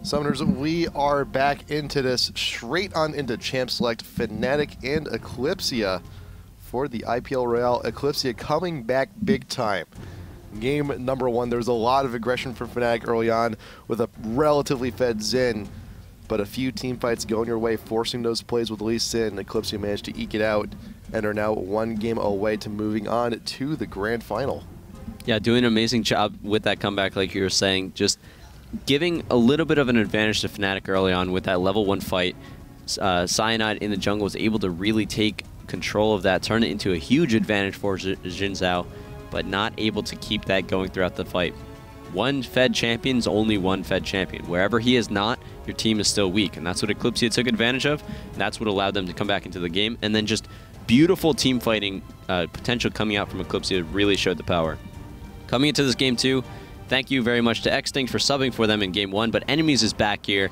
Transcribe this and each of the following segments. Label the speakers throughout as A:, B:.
A: Summoners, we are back into this, straight on into Champ Select, Fnatic and Eclypsia for the IPL Royale. Eclypsia coming back big time. Game number 1, there was a lot of aggression from Fnatic early on with a relatively fed Xin, but a few team fights going your way, forcing those plays with Lee Sin. Eclypsia managed to eke it out and are now 1 game away to moving on to the grand final.
B: Yeah, doing an amazing job with that comeback, like you were saying, just giving a little bit of an advantage to Fnatic early on with that level 1 fight. Cyanide in the jungle was able to really take control of that, turn it into a huge advantage for Xin Zhao, but not able to keep that going throughout the fight. One fed champion is only one fed champion. Wherever he is not, your team is still weak, and that's what Eclypsia took advantage of. That's what allowed them to come back into the game, and then just beautiful team fighting potential coming out from Eclypsia really showed the power. Coming into this game 2, thank you very much to Extinct for subbing for them in game 1, but Enemies is back here.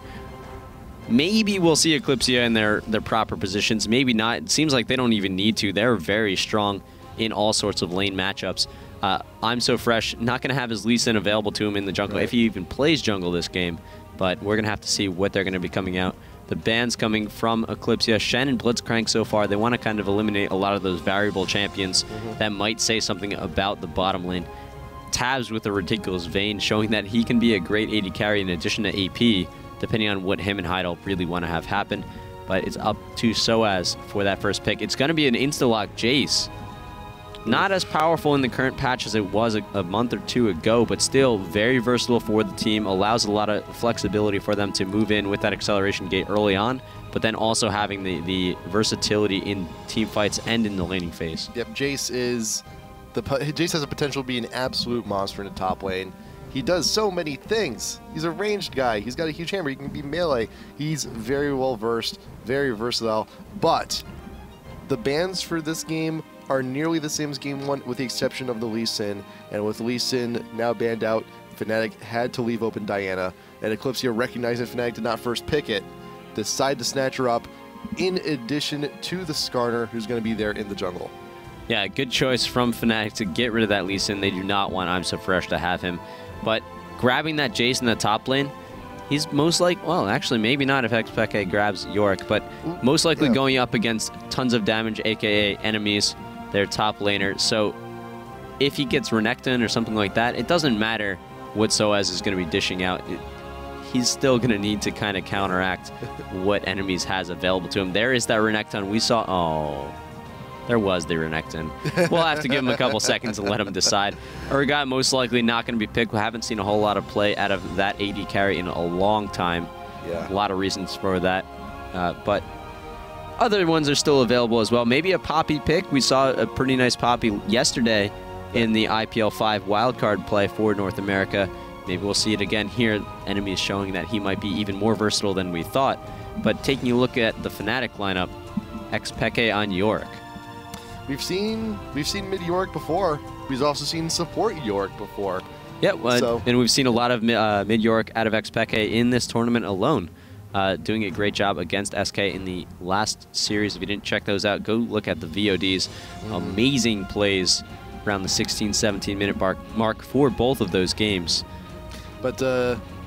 B: Maybe we'll see Eclypsia in their proper positions, maybe not. It seems like they don't even need to. They're very strong in all sorts of lane matchups. I'm So Fresh, not going to have his Lee Sin available to him in the jungle, if he even plays jungle this game, but we're going to have to see what they're going to be coming out. The bans coming from Eclypsia, Shen and Blitzcrank so far, they want to kind of eliminate a lot of those variable champions that might say something about the bottom lane. Tabs with a ridiculous Vayne, showing that he can be a great AD carry in addition to AP, depending on what him and Heidel really want to have happen. But it's up to Soaz for that first pick. It's going to be an insta-lock Jace. Not as powerful in the current patch as it was a month or 2 ago, but still very versatile for the team, allows a lot of flexibility for them to move in with that acceleration gate early on, but then also having the versatility in team fights and in the laning phase.
A: Yep, Jace has a potential to be an absolute monster in the top lane. He does so many things. He's a ranged guy. He's got a huge hammer. He can be melee. He's very well versed, very versatile. But the bans for this game are nearly the same as game 1, with the exception of the Lee Sin. And with Lee Sin now banned out, Fnatic had to leave open Diana. And Eclypsia, recognizing Fnatic did not first pick it, decided to snatch her up, in addition to the Skarner, who's going to be there in the jungle.
B: Yeah, good choice from Fnatic to get rid of that Lee Sin. They do not want I'm So Fresh to have him. But grabbing that Jace in the top lane, he's most like, well, actually, maybe not if Xpeke grabs Yorick, but most likely going up against tons of damage, aka enemies, their top laner. So if he gets Renekton or something like that, it doesn't matter what Soaz is going to be dishing out. He's still going to need to kind of counteract what enemies has available to him. There is that Renekton. We saw, oh, there was the Renekton. We'll have to give him a couple seconds and let him decide. Urgot most likely not going to be picked. We haven't seen a whole lot of play out of that AD carry in a long time. Yeah. A lot of reasons for that. But other ones are still available as well. Maybe a Poppy pick. We saw a pretty nice Poppy yesterday in the IPL 5 wildcard play for North America. Maybe we'll see it again here. Enemy is showing that he might be even more versatile than we thought. But taking a look at the Fnatic lineup, Xpeke on Yorick.
A: We've seen mid Yorick before. We've also seen support Yorick before.
B: Yeah, and we've seen a lot of mid Yorick out of Xpeke in this tournament alone. Doing a great job against SK in the last series. If you didn't check those out, go look at the VODs. Amazing plays around the 16-17 minute mark for both of those games.
A: But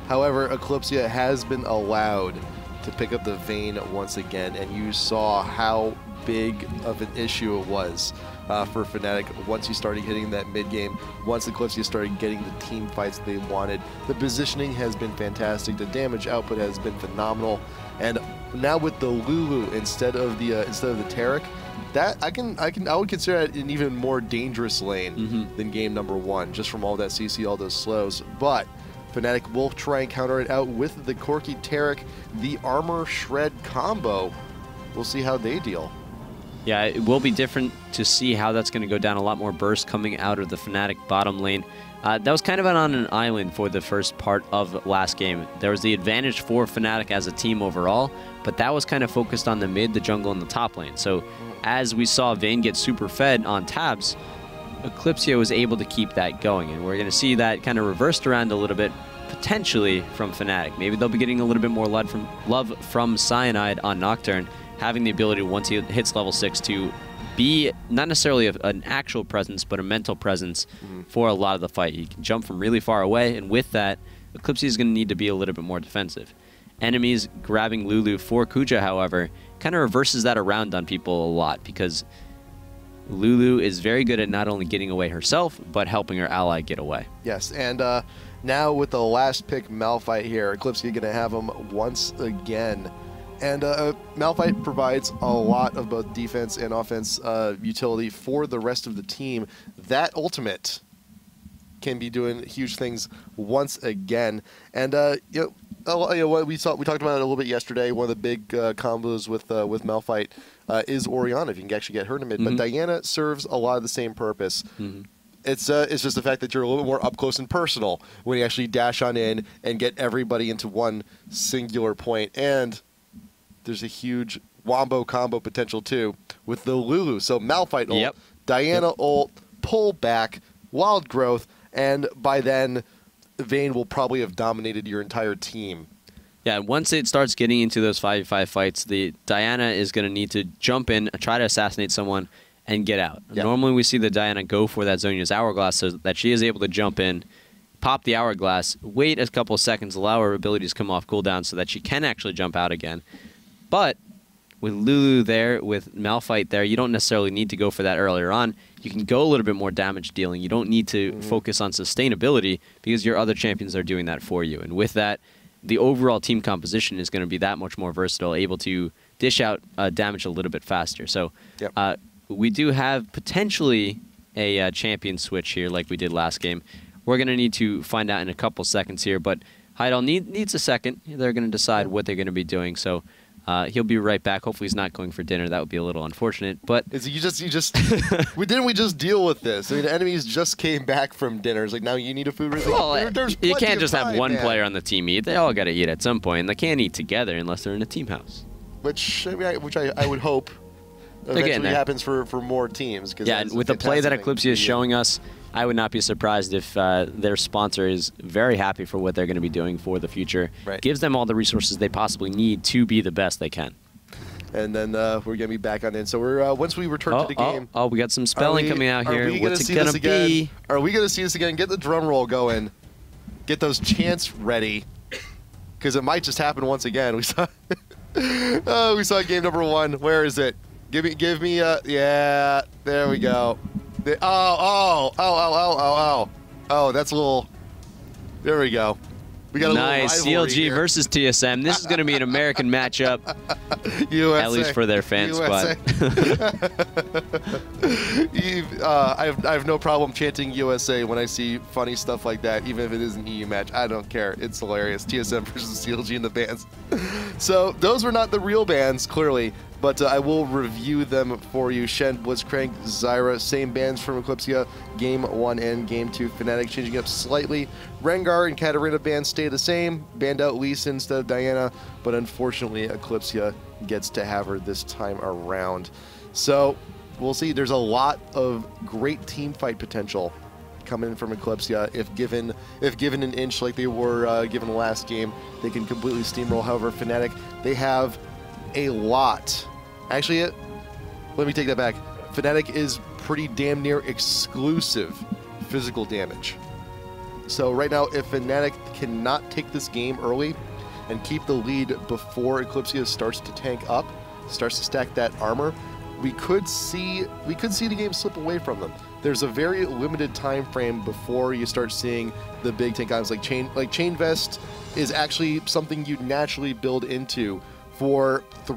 A: however, Eclypsia has been allowed to pick up the Vayne once again, and you saw how big of an issue it was for Fnatic once you started hitting that mid game, once Eclypsia started getting the team fights they wanted. The positioning has been fantastic, the damage output has been phenomenal, and now with the Lulu instead of the Taric, that I would consider that an even more dangerous lane than game number 1, just from all that CC, all those slows. But Fnatic will try and counter it out with the Corki Taric, the Armor Shred combo. We'll see how they deal.
B: Yeah, it will be different to see how that's going to go down. A lot more burst coming out of the Fnatic bottom lane. That was kind of on an island for the first part of last game. There was the advantage for Fnatic as a team overall, but that was kind of focused on the mid, the jungle, and the top lane. So as we saw Vayne get super fed on tabs, Eclypsia was able to keep that going. And we're going to see that kind of reversed around a little bit, potentially from Fnatic. Maybe they'll be getting a little bit more love from Cyanide on Nocturne, having the ability, once he hits level 6, to be not necessarily an actual presence, but a mental presence for a lot of the fight. He can jump from really far away, and with that, Eclypsia is going to need to be a little bit more defensive. Enemies grabbing Lulu for Kuja, however, kind of reverses that around on people a lot, because Lulu is very good at not only getting away herself, but helping her ally get away.
A: Yes, and now with the last pick, Malphite here, Eclypsia going to have him once again. And Malphite provides a lot of both defense and offense utility for the rest of the team. That ultimate can be doing huge things once again. And what we talked about it a little bit yesterday. One of the big combos with Malphite is Orianna, if you can actually get her to mid. But Diana serves a lot of the same purpose. It's just the fact that you're a little bit more up close and personal when you actually dash on in and get everybody into one singular point. And there's a huge wombo combo potential too with the Lulu. So Malphite ult, Diana ult, pull back, wild growth, and by then Vayne will probably have dominated your entire team.
B: Yeah, once it starts getting into those 5v5 fights, the Diana is going to need to jump in, try to assassinate someone, and get out. Yep. Normally we see the Diana go for that Zhonya's hourglass so that she is able to jump in, pop the hourglass, wait a couple of seconds, allow her abilities to come off cooldown so that she can actually jump out again. But with Lulu there, with Malphite there, you don't necessarily need to go for that earlier on. You can go a little bit more damage dealing. You don't need to focus on sustainability because your other champions are doing that for you. And with that, the overall team composition is going to be that much more versatile, able to dish out damage a little bit faster. So we do have potentially a champion switch here like we did last game. We're going to need to find out in a couple seconds here, but Heidel needs a second. They're going to decide what they're going to be doing. So he'll be right back. Hopefully he's not going for dinner. That would be a little unfortunate. But
A: you just didn't we just deal with this? I mean, the enemies just came back from dinner. It's like, now you need a food reserve.
B: Well, you can't just have one player on the team eat. They all got to eat at some point, and they can't eat together unless they're in a team house.
A: Which I would hope eventually happens for more teams.
B: Yeah, and with the play that Eclypsia is showing us, I would not be surprised if their sponsor is very happy for what they're going to be doing for the future.
A: Right.
B: Gives them all the resources they possibly need to be the best they can.
A: And then we're going to be back on in. So we're once we return to the game.
B: Oh, we got some spelling coming out here. What's it going to be?
A: Are we going to see this again? Get the drum roll going. Get those chants ready. Because it might just happen once again. We saw we saw game number 1. Where is it? Give me yeah, there we go. Oh, that's a little, there we go. We got a
B: nice
A: little
B: CLG versus TSM. This is going to be an American matchup.
A: USA,
B: at least for their fans.
A: USA. I have no problem chanting USA when I see funny stuff like that, even if it is an EU match. I don't care. It's hilarious. TSM versus CLG in the bands. So those were not the real bands, clearly, but I will review them for you. Shen, Blitzcrank, Zyra, same bands from Eclypsia. Game 1 and Game 2, Fnatic changing up slightly. Rengar and Katarina bands stay the same. Banned out Lisa instead of Diana, but unfortunately Eclypsia gets to have her this time around. So we'll see. There's a lot of great team fight potential coming in from Eclypsia. If given an inch like they were given last game, they can completely steamroll. However, Fnatic, they have a lot. Actually, let me take that back. Fnatic is pretty damn near exclusive physical damage. So right now, if Fnatic cannot take this game early and keep the lead before Eclypsia starts to tank up, starts to stack that armor, we could see the game slip away from them. There's a very limited time frame before you start seeing the big tank items like Chain Vest is actually something you naturally build into for all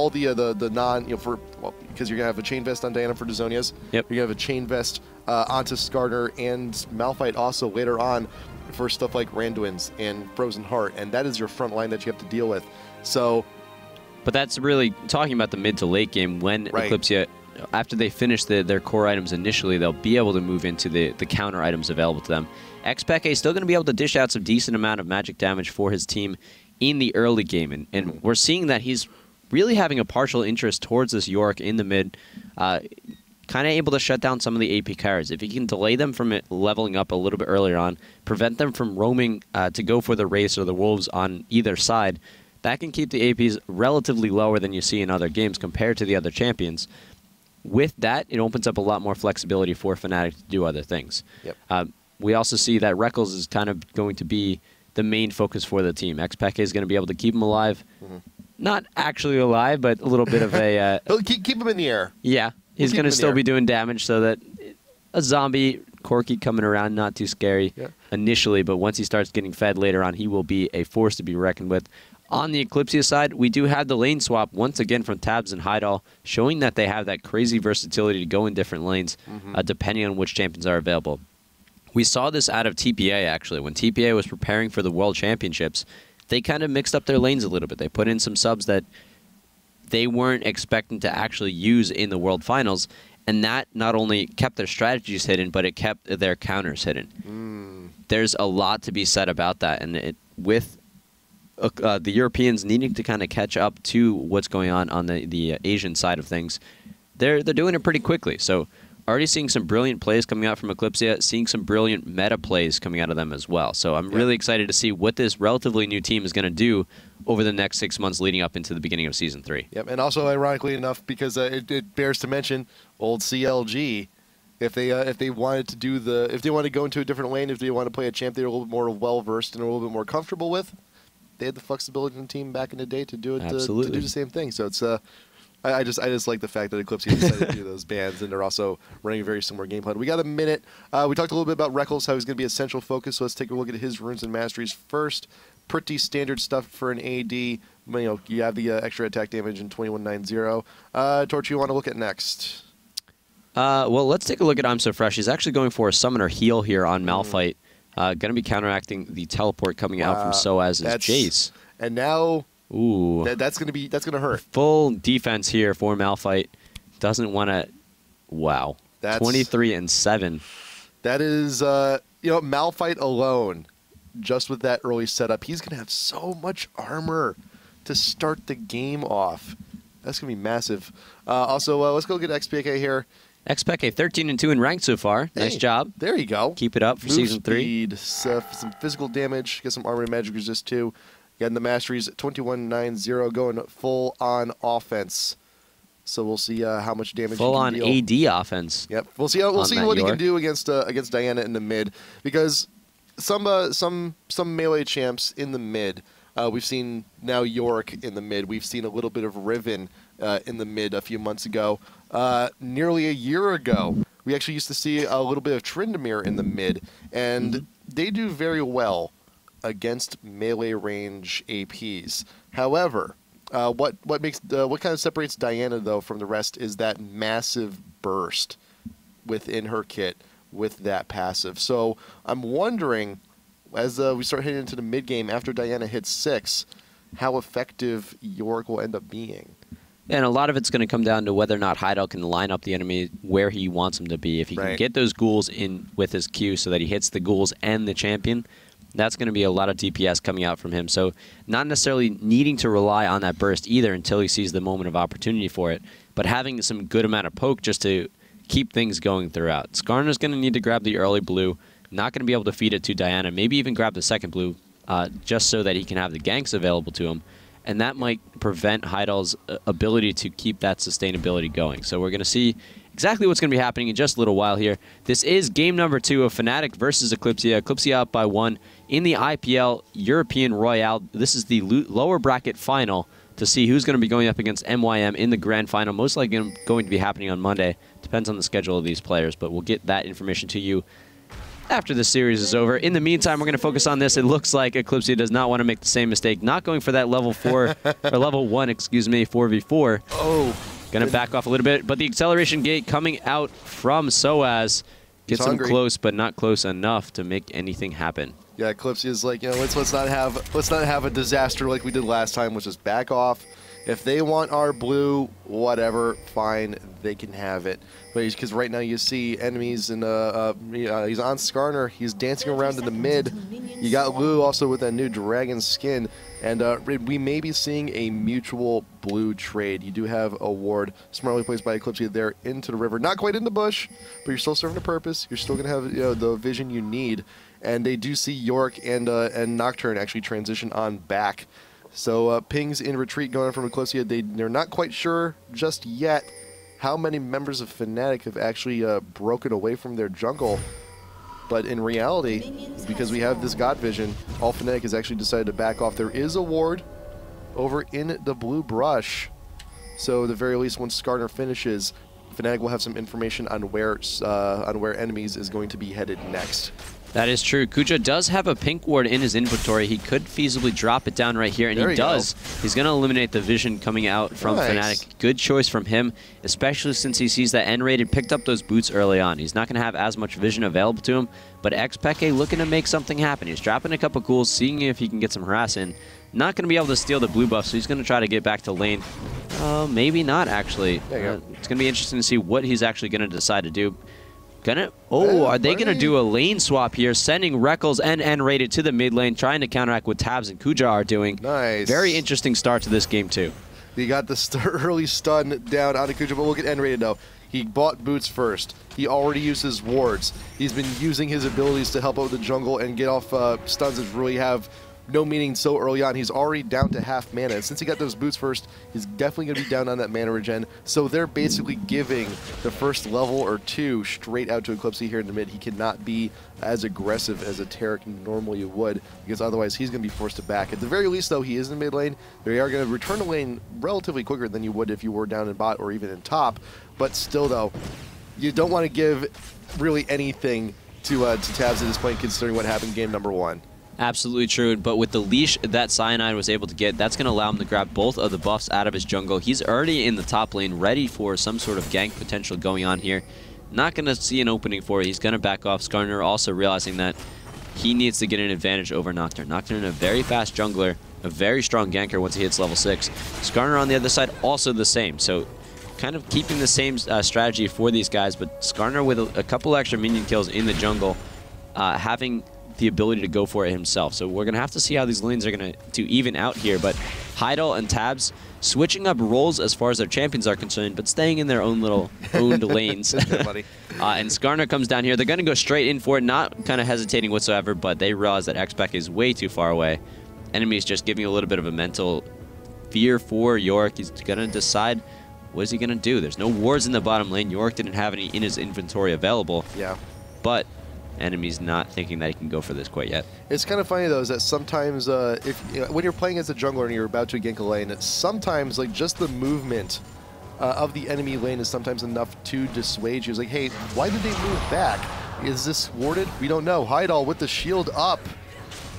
A: the non, because you're gonna have a Chain Vest on Diana for Dazonias.
B: Yep.
A: You're gonna have a Chain Vest onto Skarner and Malphite also later on for stuff like Randuin's and Frozen Heart, and that is your front line that you have to deal with. So,
B: but that's really talking about the mid to late game when Eclypsia, after they finish their core items initially, they'll be able to move into the counter items available to them. Xpeke is still going to be able to dish out some decent amount of magic damage for his team in the early game, and we're seeing that he's really having a partial interest towards this Yorick in the mid, kind of able to shut down some of the AP carries. If he can delay them from leveling up a little bit earlier on, prevent them from roaming to go for the Wraiths or the Wolves on either side, that can keep the APs relatively lower than you see in other games compared to the other champions. With that, it opens up a lot more flexibility for Fnatic to do other things.
A: Yep.
B: we also see that Reckles is kind of going to be the main focus for the team. Xpeke is going to be able to keep him alive. Not actually alive, but a little bit of a...
A: He'll keep him in the air.
B: Yeah, he's going to still be doing damage so that a zombie, Corki coming around, not too scary initially, but once he starts getting fed later on, he will be a force to be reckoned with. On the Eclypsia side, we do have the lane swap once again from Tabs and Heidal, showing that they have that crazy versatility to go in different lanes depending on which champions are available. We saw this out of TPA, actually. When TPA was preparing for the World Championships, they kind of mixed up their lanes a little bit. They put in some subs that they weren't expecting to actually use in the World Finals, and that not only kept their strategies hidden, but it kept their counters hidden. There's a lot to be said about that, and with the Europeans needing to kind of catch up to what's going on the Asian side of things, they're doing it pretty quickly. So already seeing some brilliant plays coming out from Eclypsia, seeing some brilliant meta plays coming out of them as well. So I'm really excited to see what this relatively new team is going to do over the next 6 months leading up into the beginning of Season 3.
A: Yep, and also ironically enough, because it bears to mention, old CLG, if they wanted to do if they wanted to go into a different lane, if they want to play a champ they're a little bit more well versed and a little bit more comfortable with, they had the flexibility in the team back in the day to do it to do the same thing. So it's I just like the fact that Eclypsia decided to do those bans, and they're also running a very similar game plan. We got a minute. We talked a little bit about Reckles, how he's going to be a central focus. So let's take a look at his runes and masteries first. Pretty standard stuff for an AD. You have the extra attack damage in 2190. Torch, you want to look at next?
B: Well, let's take a look at I'm So Fresh. He's actually going for a summoner heal here on Malphite. Going to be counteracting the teleport coming out from Soaz's Jace.
A: And now,
B: ooh,
A: that's gonna hurt.
B: Full defense here for Malphite. Doesn't want to. Wow, that's 23-7.
A: That is, Malphite alone, just with that early setup, he's gonna have so much armor to start the game off. That's gonna be massive. Also, let's go get XPK here.
B: Xpeke 13-2 in ranked so far. Nice job.
A: There you go.
B: Keep it up for Season 3.
A: Some physical damage. Get some armor and magic resist too. Getting the masteries 2190, going full on offense. So we'll see how much damage.
B: Full on
A: deal.
B: AD offense.
A: Yep. We'll see what he can do against Diana in the mid, because some melee champs in the mid. We've seen now Yorick in the mid. We've seen a little bit of Riven in the mid a few months ago. Nearly a year ago, we actually used to see a little bit of Tryndamere in the mid, and they do very well against melee range APs. However, what kind of separates Diana though from the rest is that massive burst within her kit with that passive. So I'm wondering, as we start heading into the mid game after Diana hits 6, how effective Yorick will end up being.
B: And a lot of it's going to come down to whether or not Heidal can line up the enemy where he wants him to be. If he can get those ghouls in with his Q so that he hits the ghouls and the champion, that's going to be a lot of DPS coming out from him. So not necessarily needing to rely on that burst either until he sees the moment of opportunity for it, but having some good amount of poke just to keep things going throughout. Skarner's going to need to grab the early blue, not going to be able to feed it to Diana, maybe even grab the second blue just so that he can have the ganks available to him. And that might prevent Heidal's ability to keep that sustainability going. So we're going to see exactly what's going to be happening in just a little while here. This is game number 2 of Fnatic versus Eclypsia. Eclypsia up by 1 in the IPL European Royale. This is the lower bracket final to see who's going to be going up against MYM in the grand final. Most likely going to be happening on Monday. Depends on the schedule of these players, but we'll get that information to you after the series is over. In the meantime, we're going to focus on this. It looks like Eclypsia does not want to make the same mistake, not going for that level 4, or level 1, excuse me, 4v4.
A: Oh.
B: Going to back off a little bit, but the acceleration gate coming out from Soaz gets him close, but not close enough to make anything happen. Yeah,
A: Eclypsia is like, let's not have a disaster like we did last time, which is back off. If they want our blue, whatever, fine, they can have it. But because right now you see enemies, and he's on Skarner, he's dancing around in the mid. You got Lou also with that new dragon skin, and we may be seeing a mutual blue trade. You do have a ward smartly placed by Eclypsia there into the river, not quite in the bush, but you're still serving a purpose. You're still gonna have the vision you need, and they do see Yorick and Nocturne actually transition on back. So pings in retreat going on from Eclypsia. They're not quite sure just yet how many members of Fnatic have actually broken away from their jungle. But in reality, because we have this God Vision, all Fnatic has actually decided to back off. There is a ward over in the blue brush. So at the very least, once Skarner finishes, Fnatic will have some information on where enemies is going to be headed next.
B: That is true. Kuja does have a pink ward in his inventory. He could feasibly drop it down right here, and he does. He's going to eliminate the vision coming out from Fnatic. Good choice from him, especially since he sees that N-rated picked up those boots early on. He's not going to have as much vision available to him, but Eclypsia looking to make something happen. He's dropping a couple ghouls, seeing if he can get some harass in. Not going to be able to steal the blue buff, so he's going to try to get back to lane. Maybe not, actually. It's going to be interesting to see what he's actually going to decide to do. Are they going to do a lane swap here, sending Reckles and N-rated to the mid lane, trying to counteract what Tabs and Kuja are doing.
A: Nice.
B: Very interesting start to this game, too.
A: He got the early stun down on Kuja, but look at N-rated now. He bought boots first. He already used his wards. He's been using his abilities to help out the jungle and get off stuns that really have no meaning so early on. He's already down to half mana, and since he got those boots first, he's definitely going to be down on that mana regen. So they're basically giving the first level or two straight out to Eclypsia here in the mid. He cannot be as aggressive as a Taric normally would, because otherwise he's going to be forced to back. At the very least, though, he is in mid lane. They are going to return to lane relatively quicker than you would if you were down in bot or even in top. But still, though, you don't want to give really anything to Tabs at this point, considering what happened game number 1.
B: Absolutely true, but with the leash that Cyanide was able to get, that's going to allow him to grab both of the buffs out of his jungle. He's already in the top lane, ready for some sort of gank potential going on here. Not going to see an opening for it. He's going to back off. Skarner also realizing that he needs to get an advantage over Nocturne. Nocturne, a very fast jungler, a very strong ganker once he hits level 6. Skarner on the other side, also the same. So kind of keeping the same strategy for these guys, but Skarner with a couple extra minion kills in the jungle, having the ability to go for it himself. So we're going to have to see how these lanes are going to even out here. But Heidel and Tabs switching up roles as far as their champions are concerned, but staying in their own little owned lanes. And Skarner comes down here. They're going to go straight in for it, not kind of hesitating whatsoever, but they realize that X-Pac is way too far away. Enemy's just giving a little bit of a mental fear for Yorick. He's going to decide what is he going to do. There's no wards in the bottom lane. Yorick didn't have any in his inventory available. Yeah. But enemy's not thinking that he can go for this quite yet. It's kind of funny though, is that sometimes when you're playing as a jungler and you're about to gank a lane, sometimes like just the movement of the enemy lane is sometimes enough to dissuade you. It's like, hey, why did they move back? Is this warded? We don't know. Heidel with the shield up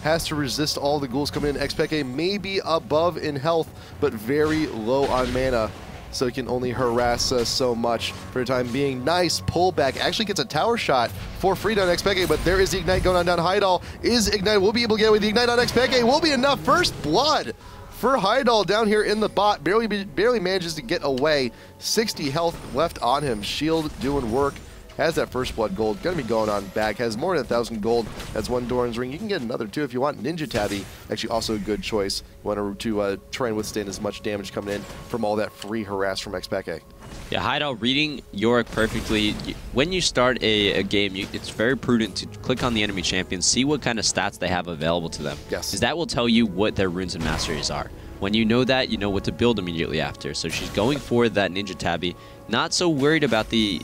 B: has to resist all the ghouls coming in. Eclypsia may be above in health, but very low on mana, so he can only harass us so much for the time being. Nice pullback. Actually gets a tower shot for free down Eclypsia, but there is the Ignite going on down. Heidel is Ignite. We'll be able to get away with the Ignite on Eclypsia. Will be enough. First blood for Heidel down here in the bot. Barely manages to get away. 60 health left on him. Shield doing work. Has that first blood gold. Gonna be going on back. Has more than 1,000 gold. That's one Doran's ring. You can get another too if you want. Ninja Tabby, actually also a good choice. You want to try and withstand as much damage coming in from all that free harass from Eclypsia. Yeah, Heidel reading Yorick perfectly. When you start a game, it's very prudent to click on the enemy champion, see what kind of stats they have available to them. Yes. Because that will tell you what their runes and masteries are. When you know that, you know what to build immediately after. So she's going for that Ninja Tabby. Not so worried about the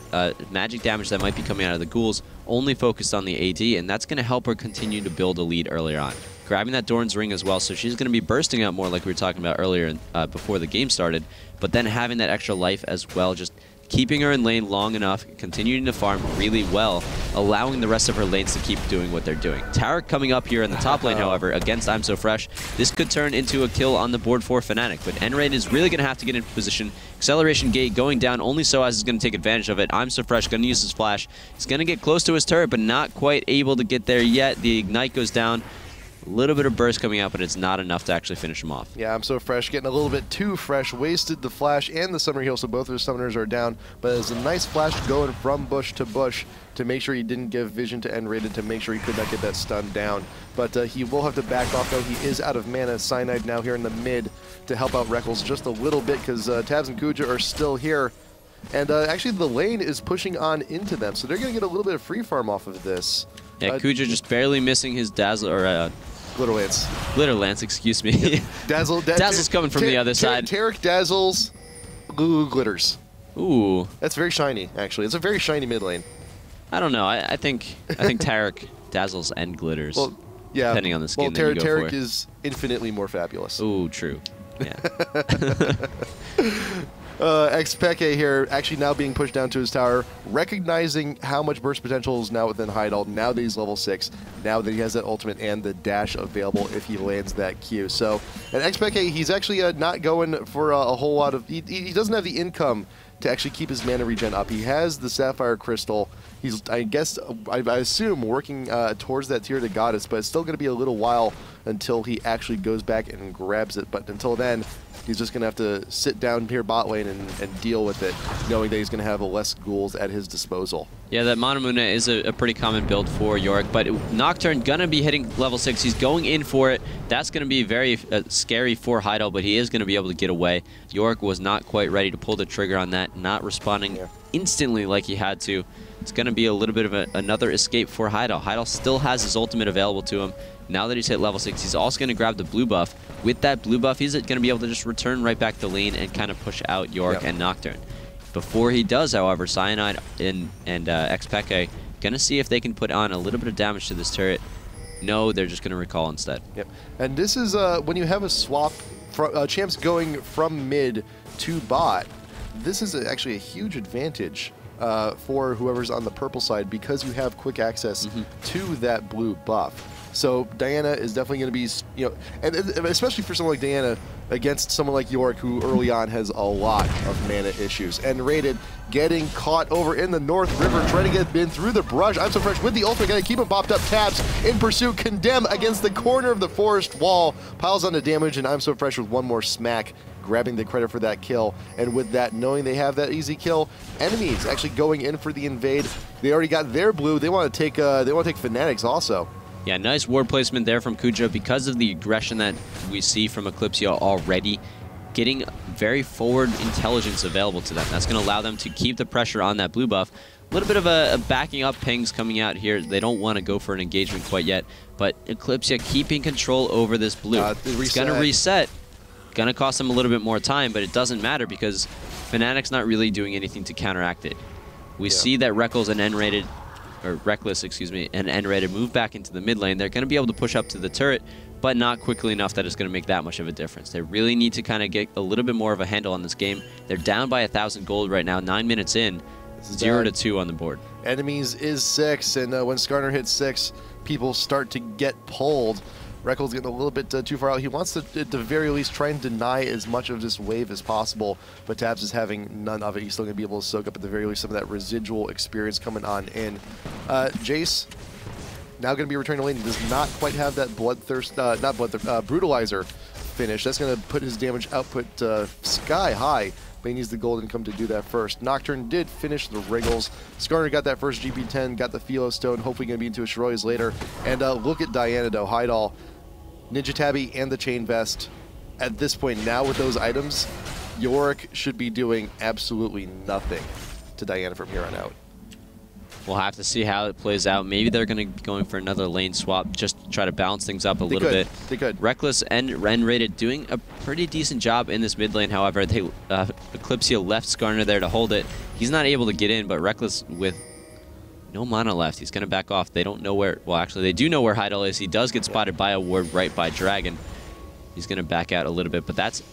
B: magic damage that might be coming out of the ghouls, only focused on the AD, and that's going to help her continue to build a lead earlier on. Grabbing that Doran's ring as well, so she's going to be bursting out more like we were talking about earlier before the game started, but then having that extra life as well, just keeping her in lane long enough, continuing to farm really well, allowing the rest of her lanes to keep doing what they're doing. Taric coming up here in the top lane, however, against I'm So Fresh. This could turn into a kill on the board for Fnatic, but N-Raid is really going to have to get into position. Acceleration gate going down, only Soaz is going to take advantage of it. I'm So Fresh going to use his flash. He's going to get close to his turret, but not quite able to get there yet. The Ignite goes down. A little bit of burst coming out, but it's not enough to actually finish him off. Yeah, I'm So Fresh getting a little bit too fresh. Wasted the flash and the summoner heal, so both of his summoners are down. But it's a nice flash going from bush to bush to make sure he didn't give vision to N-rated, to make sure he could not get that stun down. But he will have to back off, though. He is out of mana. Cyanide now here in the mid to help out Reckles just a little bit, because Tabs and Kuja are still here. And actually, the lane is pushing on into them, so they're going to get a little bit of free farm off of this. Yeah, Kuja just barely missing his Dazzle, or Glitter Lance. Glitter Lance, excuse me. Yep. Dazzle's coming from the other side. Taric dazzles, glitters. Ooh. That's very shiny, actually. It's a very shiny mid lane. I don't know. I think Tarek dazzles and glitters.
A: Well, yeah.
B: Depending on the skin that you go
A: Tarek
B: for.
A: is infinitely more fabulous.
B: Ooh, true. Yeah.
A: Eclypsia here actually now being pushed down to his tower, recognizing how much burst potential is now within Heidel, now that he's level 6, now that he has that ultimate and the dash available if he lands that Q. So, and Eclypsia, he's actually not going for a whole lot of... He doesn't have the income to actually keep his mana regen up. He has the Sapphire Crystal. He's, I guess, I assume, working towards that tier to Goddess, but it's still going to be a little while until he actually goes back and grabs it. But until then, he's just going to have to sit down here bot lane and deal with it, knowing that he's going to have less ghouls at his disposal. Yeah,
B: that Manamuna is a pretty common build for Yorick, but Nocturne going to be hitting level 6. He's going in for it. That's going to be very scary for Heidel, but he is going to be able to get away. Yorick was not quite ready to pull the trigger on that, not responding instantly like he had to. It's going to be a little bit of another escape for Heidel. Heidel still has his ultimate available to him. Now that he's hit level 6, he's also going to grab the blue buff. With that blue buff, he's going to be able to just return right back to lane and kind of push out Yorick and Nocturne. Before he does, however, Cyanide and Eclypsia going to see if they can put on a little bit of damage to this turret. No, they're just going to recall instead.
A: Yep. And this is when you have a swap, champs going from mid to bot, this is actually a huge advantage for whoever's on the purple side because you have quick access to that blue buff. So Diana is definitely going to be, and especially for someone like Diana against someone like Yorick, who early on has a lot of mana issues. And Rated getting caught over in the North River, trying to get in through the brush. I'm So Fresh with the ultimate, going to keep him popped up. Taps in pursuit, Condemn against the corner of the forest wall, piles on the damage, and I'm So Fresh with one more smack, grabbing the credit for that kill. And with that, knowing they have that easy kill, enemies actually going in for the invade. They already got their blue. They want to take Fnatic's also.
B: Yeah, nice ward placement there from Kuja because of the aggression that we see from Eclypsia already. Getting very forward intelligence available to them. That's going to allow them to keep the pressure on that blue buff. A little bit of a backing up pings coming out here. They don't want to go for an engagement quite yet, but Eclypsia keeping control over this blue. It's going to reset. Going to cost them a little bit more time, but it doesn't matter because Fnatic's not really doing anything to counteract it. We see that Reckless and Reckless, and N-Rated move back into the mid lane. They're going to be able to push up to the turret, but not quickly enough that it's going to make that much of a difference. They really need to kind of get a little bit more of a handle on this game. They're down by 1,000 gold right now, 9 minutes in, 0-2 on the board.
A: Enemies is 6, and when Skarner hits 6, people start to get pulled. Reckl's getting a little bit too far out. He wants to, at the very least, try and deny as much of this wave as possible, but Tabs is having none of it. He's still going to be able to soak up, at the very least, some of that residual experience coming on in. Jace, now going to be returning to lane. He does not quite have that Brutalizer finish. That's going to put his damage output sky high, but he needs the gold income to do that first. Nocturne did finish the Wriggles. Skarner got that first GP10, got the Philo Stone, hopefully going to be into a Shroy's later. And look at Diana, though. Heidel, Ninja Tabby, and the Chain Vest. At this point now with those items, Yorick should be doing absolutely nothing to Diana from here on out.
B: We'll have to see how it plays out. Maybe they're going to be going for another lane swap, just to try to balance things up a little bit.
A: They could.
B: Reckless and N-Rated doing a pretty decent job in this mid lane. However, Eclypsia left Skarner there to hold it. He's not able to get in, but Reckless with no mana left. He's going to back off. They don't know where... Well, actually, they do know where Heidel is. He does get spotted by a ward right by Dragon. He's going to back out a little bit, but that's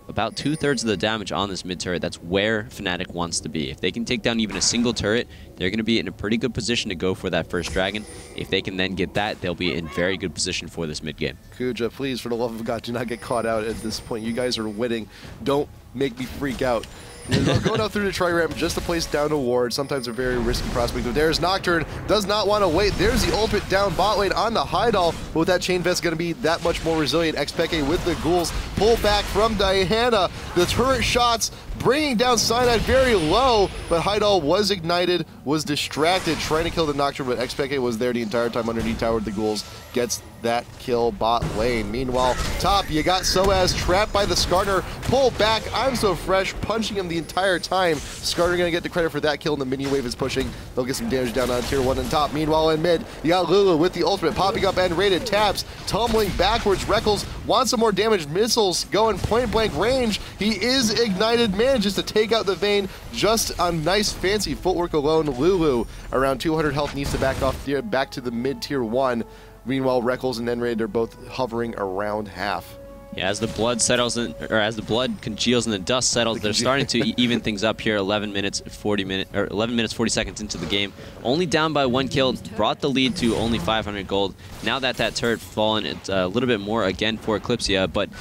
B: about 2/3 of the damage on this mid turret. That's where Fnatic wants to be. If they can take down even a single turret, they're going to be in a pretty good position to go for that first Dragon. If they can then get that, they'll be in very good position for this mid game.
A: Kuja, please, for the love of God, do not get caught out at this point. You guys are winning. Don't make me freak out. Going out through the tri-ramp just to place down a ward, sometimes a very risky prospect. But there's Nocturne, does not want to wait. There's the ultimate down bot lane on the Heidel, but with that Chain Vest going to be that much more resilient. Eclypsia with the ghouls, pull back from Diana. The turret shots bringing down Cyanide very low, but Heidel was ignited, was distracted, trying to kill the Nocturne, but Eclypsia was there the entire time underneath tower. The ghouls gets that kill bot lane. Meanwhile, top, you got Soaz trapped by the Skarner. Pull back, I'm So Fresh, punching him the entire time. Skarner gonna get the credit for that kill, and the mini wave is pushing. They'll get some damage down on tier 1 and top. Meanwhile, in mid, you got Lulu with the ultimate, popping up and rated. Tabs, tumbling backwards. Reckles wants some more damage. Missiles going point blank range. He is ignited, manages to take out the Vayne just on nice fancy footwork alone. Lulu, around 200 health, needs to back off back to the mid-tier 1. Meanwhile, Reckles and Enraid are both hovering around half.
B: Yeah, as the blood settles in, or as the blood congeals and the dust settles, they're starting to even things up here. 11 minutes 40 seconds into the game. Only down by 1 kill, brought the lead to only 500 gold. Now that that turret fallen, it's a little bit more again for Eclypsia, but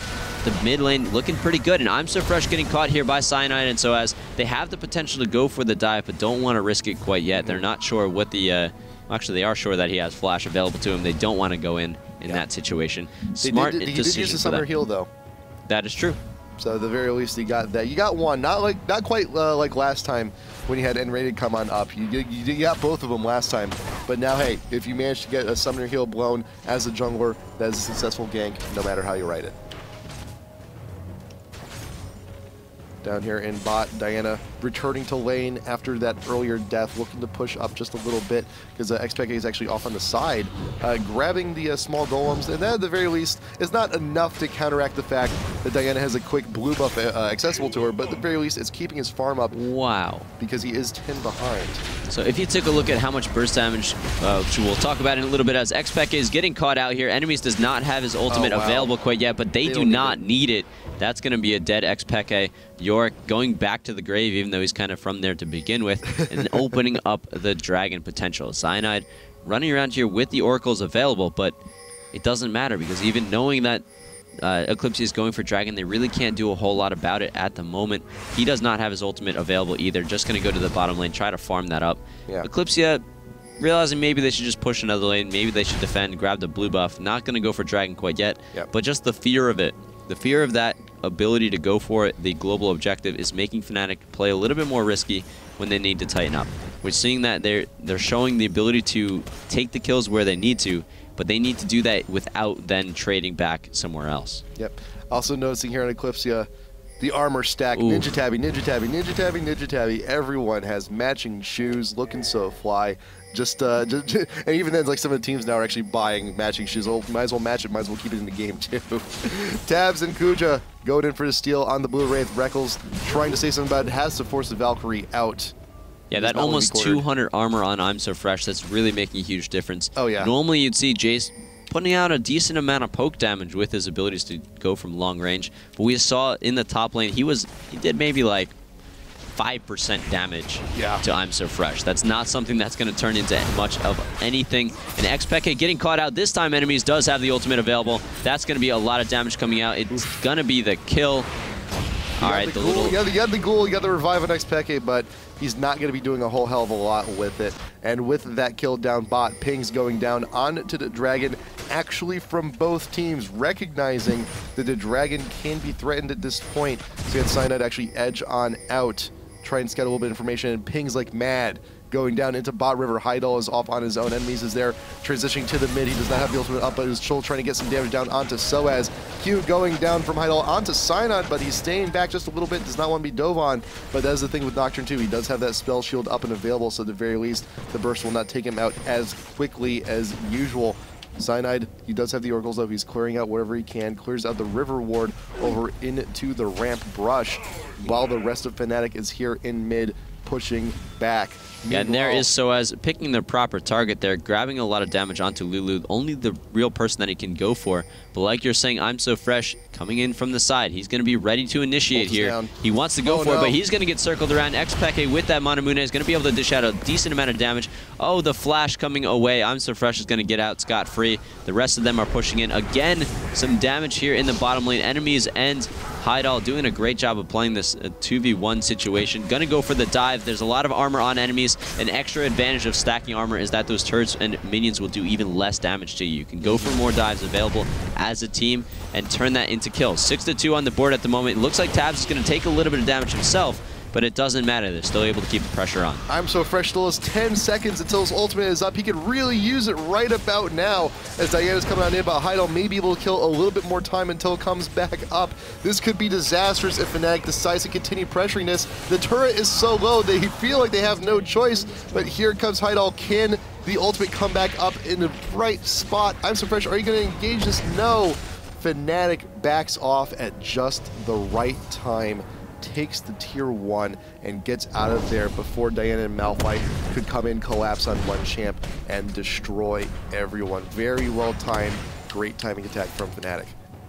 B: the mid lane looking pretty good. And I'm So Fresh getting caught here by Cyanide, and so as they have the potential to go for the dive, but don't want to risk it quite yet. They're not sure what the actually, they are sure that he has flash available to him. They don't want to go in that situation. Smart decision.
A: He did use the summoner heal though.
B: That is true.
A: So at the very least, you got that. You got one, not quite like last time when you had N-rated come on up. You got both of them last time, but now hey, if you manage to get a summoner heal blown as a jungler, that is a successful gank, no matter how you write it. Down here in bot, Diana returning to lane after that earlier death, looking to push up just a little bit because XPK is actually off on the side, grabbing the small golems, and that at the very least is not enough to counteract the fact that Diana has a quick blue buff accessible to her, but at the very least it's keeping his farm up.
B: Wow.
A: Because he is 10 behind.
B: So if you take a look at how much burst damage, which we'll talk about in a little bit, as XPK is getting caught out here. Enemies does not have his ultimate available quite yet, but they do not need it. That's going to be a dead XPK. Yorick going back to the grave, even though he's kind of from there to begin with, and opening up the dragon potential. Cyanide running around here with the oracles available, but it doesn't matter because even knowing that Eclypsia is going for dragon, they really can't do a whole lot about it at the moment. He does not have his ultimate available either. Just going to go to the bottom lane, try to farm that up. Yeah. Eclypsia realizing maybe they should just push another lane, maybe they should defend, grab the blue buff. Not going to go for dragon quite yet, but just the fear of it. The fear of that ability to go for it, the global objective, is making Fnatic play a little bit more risky when they need to tighten up. We're seeing that they're showing the ability to take the kills where they need to, but they need to do that without then trading back somewhere else.
A: Yep. Also noticing here on Eclypsia, the armor stack, Ninja Tabby, Ninja Tabby, Ninja Tabby, Ninja Tabby. Everyone has matching shoes, looking so fly. And even then, like some of the teams now are actually buying matching shoes. Oh, might as well match it, might as well keep it in the game too. Tabs and Kuja going in for the steal on the blue Wraith. Reckles trying to say something about it, has to force the Valkyrie out.
B: Yeah, that almost 200 armor on I'm So Fresh, that's really making a huge difference. Oh yeah. Normally you'd see Jace putting out a decent amount of poke damage with his abilities to go from long range, but we saw in the top lane he did maybe like 5% damage to I'm So Fresh. That's not something that's going to turn into much of anything. And XPK getting caught out this time. Enemies does have the ultimate available. That's going to be a lot of damage coming out. It's going to be the kill. All right, the little...
A: You got the ghoul, you got the revive on XPK, but he's not going to be doing a whole hell of a lot with it. And with that kill down bot, pings going down onto the dragon, actually from both teams, recognizing that the dragon can be threatened at this point. So he had Cyanide actually edge on out, try and get a little bit of information, and pings like mad. Going down into bot river. Heidel is off on his own. Enemies is there, transitioning to the mid. He does not have the ultimate up, but is still trying to get some damage down onto Soaz. Q going down from Heidel onto Cyanide, but he's staying back just a little bit. Does not want to be dove on, but that is the thing with Nocturne too. He does have that spell shield up and available, so at the very least, the burst will not take him out as quickly as usual. Cyanide, he does have the oracles though. He's clearing out wherever he can, clears out the river ward over into the ramp brush, while the rest of Fnatic is here in mid, pushing back.
B: Yeah, and there is Soaz picking the proper target there, grabbing a lot of damage onto Lulu, only the real person that he can go for. But like you're saying, I'm So Fresh coming in from the side. He's going to be ready to initiate here. Down. He wants to go for it, but he's going to get circled around. XPK with that Manamune is going to be able to dish out a decent amount of damage. Oh, the flash coming away. I'm So Fresh is going to get out scot-free. The rest of them are pushing in. Again, some damage here in the bottom lane. Enemies and Heidel doing a great job of playing this 2v1 situation. Gonna go for the dive. There's a lot of armor on enemies. An extra advantage of stacking armor is that those turrets and minions will do even less damage to you. You can go for more dives available as a team and turn that into kills. 6-2 on the board at the moment. It looks like Tabs is gonna take a little bit of damage himself, but it doesn't matter. They're still able to keep the pressure on. I'm So Fresh still has 10 seconds until his ultimate is up. He could really use it right about now as Diana's coming on in, but Heidel may be able to kill a little bit more time until it comes back up. This could be disastrous if Fnatic decides to continue pressuring this. The turret is so low, they feel like they have no choice, but here comes Heidel. Can the ultimate come back up in the right spot? I'm So Fresh, are you going to engage this? No. Fnatic backs off at just the right time.
A: takes the tier 1 and gets out of there before Diana and Malphite could come in, collapse on one champ, and destroy everyone. Very well timed, great timing attack from Fnatic.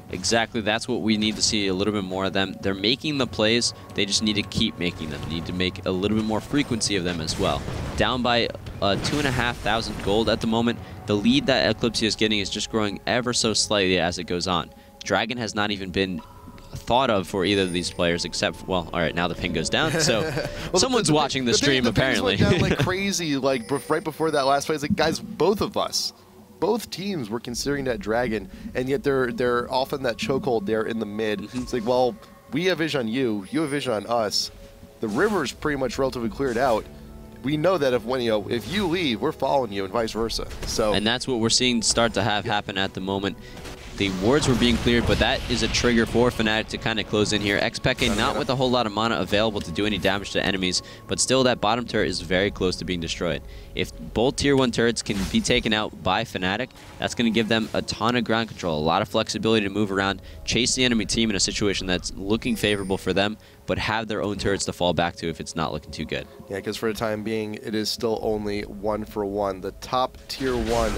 B: Exactly, that's what we need to see a little bit more of them. They're making the plays, they just need to keep making them. They need to make a little bit more frequency of them as well. Down by 2,500 gold at the moment. The lead that Eclypsia is getting is just growing ever so slightly as it goes on. Dragon has not even been thought of for either of these players except, well, all right, now the ping goes down, so well, someone's watching the stream apparently.
A: Went down like crazy, like right before that last fight. It's like, guys, both teams were considering that Dragon, and yet they're off in that chokehold there in the mid. It's like, well, we have vision on you, you have vision on us. The river's pretty much relatively cleared out. We know that if you leave, we're following you, and vice versa. So,
B: and that's what we're seeing start to happen at the moment. The wards were being cleared, but that is a trigger for Fnatic to kind of close in here. Xpeke not with a whole lot of mana available to do any damage to enemies, but still that bottom turret is very close to being destroyed. If both tier 1 turrets can be taken out by Fnatic, that's going to give them a ton of ground control, a lot of flexibility to move around, chase the enemy team in a situation that's looking favorable for them, but have their own turrets to fall back to if it's not looking too good.
A: Yeah, because for the time being, it is still only 1-for-1. The top tier 1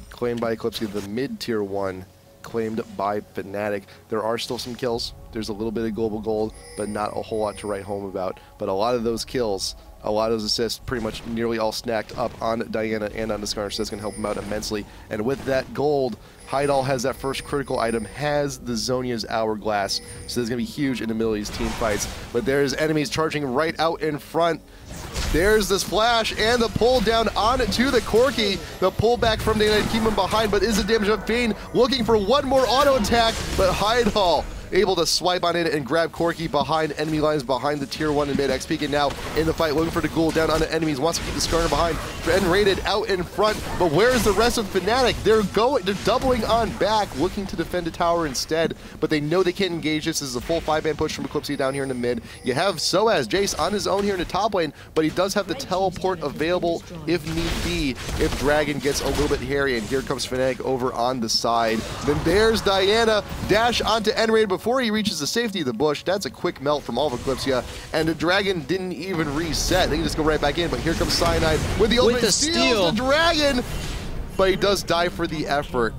A: claimed by Eclypsia, the mid tier 1 claimed by Fnatic. There are still some kills. There's a little bit of global gold, but not a whole lot to write home about. But a lot of those kills, a lot of those assists, pretty much nearly all snacked up on Diana and on Discarnage, so that's going to help him out immensely. And with that gold, Heidal has that first critical item, has the Zhonya's Hourglass, so that's going to be huge in the middle of these team fights. But there's enemies charging right out in front. There's this flash and the pull down onto the Corki. The pullback from the United Kingdom behind, but is the damage up Vayne looking for one more auto attack, but Heidal able to swipe on it and grab Corki behind enemy lines behind the tier 1 and mid. Xpeke now in the fight, looking for the ghoul down on the enemies, wants to keep the Skarner behind, and rated out in front. But where's the rest of Fnatic? They're doubling on back, looking to defend the tower instead, but they know they can't engage this. This is a full 5-man push from Eclypsia down here in the mid. You have Soaz, Jace on his own here in the top lane, but he does have the teleport available if need be, if Dragon gets a little bit hairy, and here comes Fnatic over on the side. Then there's Diana, dash onto N-Raid before he reaches the safety of the bush. That's a quick melt from all of Eclypsia, and the Dragon didn't even reset. They can just go right back in, but here comes Cyanide with the ultimate, steals the Dragon, but he does die for the effort.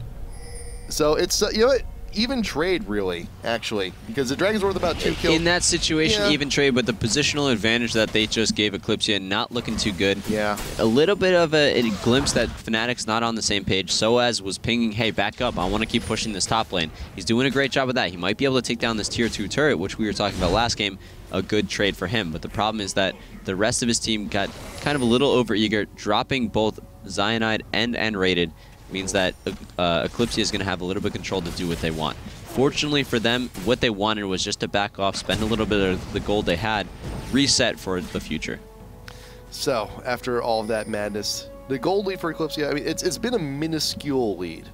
A: So it's, you know what? Even trade, really, actually, because the Dragon's worth about 2 kills.
B: In that situation, yeah. Even trade, but the positional advantage that they just gave Eclypsia not looking too good.
A: Yeah.
B: A little bit of a glimpse that Fnatic's not on the same page. Soaz was pinging, hey, back up. I want to keep pushing this top lane. He's doing a great job of that. He might be able to take down this tier 2 turret, which we were talking about last game. A good trade for him. But the problem is that the rest of his team got kind of a little overeager, dropping both Cyanide and N-Rated. Means that Eclypsia is going to have a little bit of control to do what they want. Fortunately for them, what they wanted was just to back off, spend a little bit of the gold they had, reset for the future.
A: So, after all of that madness, the gold lead for Eclypsia, I mean, it's been a minuscule lead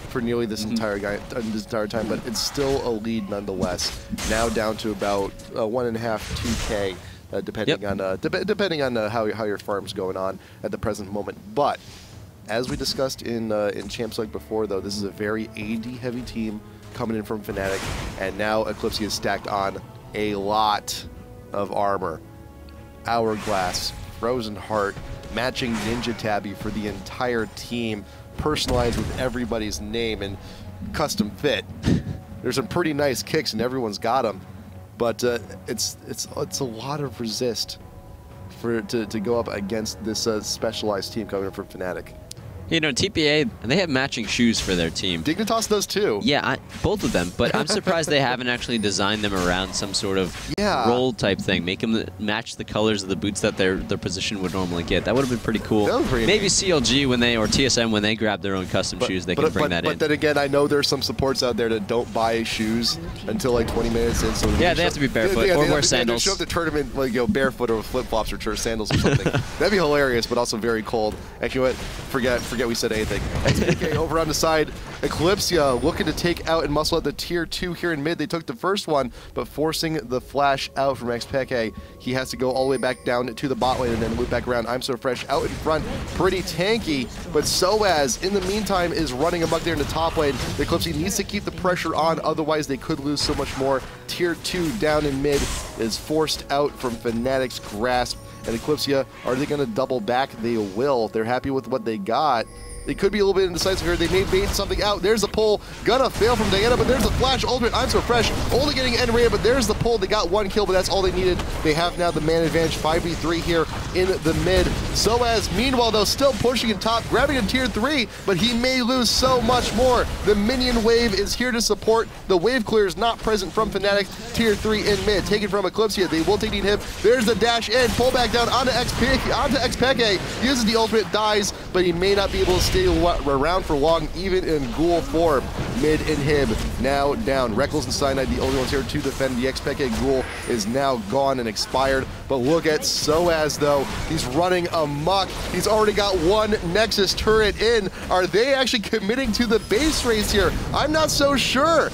A: for nearly this entire time, but it's still a lead nonetheless. Now down to about 1.5, 2K, depending on how your farm's going on at the present moment. But as we discussed in Champs League before, though, this is a very AD-heavy team coming in from Fnatic, and now Eclypsia is stacked on a lot of armor. Hourglass, Frozen Heart, matching Ninja Tabby for the entire team, personalized with everybody's name and custom fit. There's some pretty nice kicks, and everyone's got them, but it's a lot of resist to go up against this specialized team coming in from Fnatic.
B: You know, TPA, they have matching shoes for their team.
A: Dignitas does too.
B: Yeah, both of them. But I'm surprised they haven't actually designed them around some sort of roll type thing. Make them match the colors of the boots that their position would normally get. That would have been pretty cool. Maybe CLG when they, or TSM when they grab their own custom shoes, they can bring that in.
A: But then again, I know there's some supports out there that don't buy shoes until like 20 minutes in. So
B: yeah, they have to be barefoot or wear sandals.
A: Show up the tournament like barefoot or with flip flops or sandals or something. That'd be hilarious, but also very cold. Actually, what? Forget forget we said anything. XPK over on the side. Eclypsia looking to take out and muscle out the tier 2 here in mid. They took the first one, but forcing the flash out from XPK. He has to go all the way back down to the bot lane and then loop back around. I'm So Fresh out in front, pretty tanky, but Soaz in the meantime is running amok there in the top lane. The Eclypsia needs to keep the pressure on, otherwise they could lose so much more. Tier 2 down in mid is forced out from Fnatic's grasp. And Eclypsia, are they going to double back? They will. They're happy with what they got. They could be a little bit indecisive here. They may bait something out. There's a pull. Gonna fail from Diana, but there's a flash ultimate. I'm So Fresh. Only getting end rated, but there's the pull. They got 1 kill, but that's all they needed. They have now the man advantage. 5v3 here in the mid. Soaz, meanwhile, though, still pushing in top, grabbing in tier 3, but he may lose so much more. The minion wave is here to support. The wave clear is not present from Fnatic. Tier 3 in mid. Taken from Eclypsia. They will take the inhib. There's the dash in. Pull back down onto XPK. Uses the ultimate, dies, but he may not be able to stay around for long, even in ghoul form. Mid inhib now down. Rekkles and Cyanide, the only ones here to defend. The XPK ghoul is now gone and expired. But look at Soaz, though. He's running amok. He's already got 1 Nexus turret in. Are they actually committing to the base race here? I'm not so sure.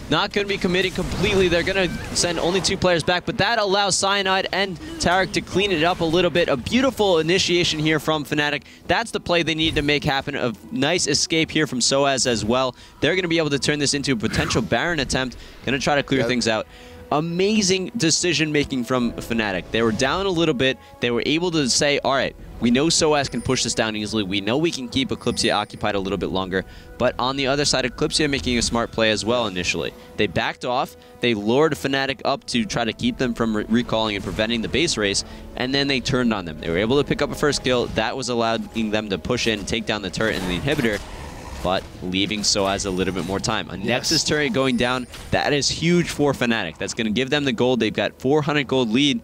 B: Not going to be committing completely. They're going to send only 2 players back, but that allows Cyanide and Tarek to clean it up a little bit. A beautiful initiation here from Fnatic. That's the play they need to make happen. A nice escape here from Soaz as well. They're going to be able to turn this into a potential Baron attempt. Going to try to clear things out. Amazing decision-making from Fnatic. They were down a little bit. They were able to say, all right, we know Soaz can push this down easily. We know we can keep Eclypsia occupied a little bit longer. But on the other side, Eclypsia making a smart play as well initially. They backed off. They lured Fnatic up to try to keep them from recalling and preventing the base race. And then they turned on them. They were able to pick up a first kill. That was allowing them to push in, take down the turret and the inhibitor, but leaving Soaz a little bit more time. A Nexus turret going down, that is huge for Fnatic. That's going to give them the gold. They've got 400 gold lead,